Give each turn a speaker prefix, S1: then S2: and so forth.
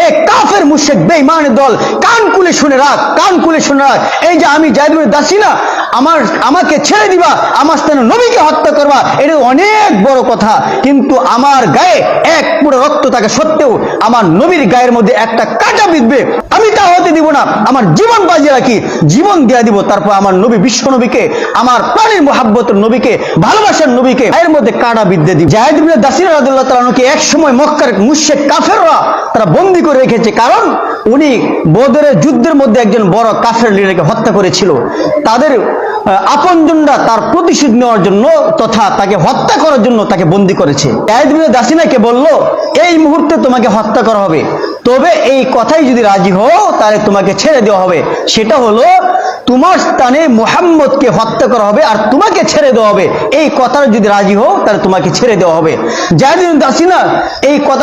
S1: এই কাফের মুশরিক বেঈমানের দল, কান খুলে শুনে রাখ, কান খুলে শুনে রাখ। এই যে আমি যায়েদ ইবনে দাসিনা, আমাকে ছেড়ে দিবা, আমার স্থানে নবীকে হত্যা করবা, এটা অনেক বড় কথা, কিন্তু আমার গায়ে এক পুরো রক্ত থাকা সত্ত্বেও আমার নবীর গায়ের মধ্যে একটা কাঁটা বিঁধবে, আমি তা হতে দিব না। আমার জীবন বাজিয়ে রাখি, জীবন দিয়ে দিব, তারপর আমার নবী, বিশ্ব নবীকে, আমার প্রাণের মুহাব্বতের নবীকে, ভালোবাসার নবীকে গায়ের মধ্যে কাঁটা বিঁধে দিব। যায়েদ ইবনে দাসিনা রাদিয়াল্লাহু তাআলা আনহুকে এক সময় মক্কার মুশরিক কাফেররা তারা বন্দী করে রেখেছে, কারণ উনি বদরের যুদ্ধের মধ্যে একজন বড় কাফের লিডারকে হত্যা করেছিল। তাদের আপনজনরা তার প্রতিশোধ নেওয়ার জন্য তথা তাকে হত্যা করার জন্য তাকে বন্দী করেছে। যায়েদ ইবনে দাসিনাকে বলল, এই মুহূর্তে তোমাকে হত্যা করা হবে, তবে এই কথাই যদি রাজি হও তাহলে তোমাকে ছেড়ে দেওয়া হবে। সেটা হলো তোমার স্থানে মুহাম্মদকে হত্যা করা হবে আর তোমাকে ছেড়ে দেওয়া হবে। এই কথার যদি রাজি হও তাহলে তোমাকে ছেড়ে দেওয়া হবে। যায়েদ ইবনে দাসিনা এই কথা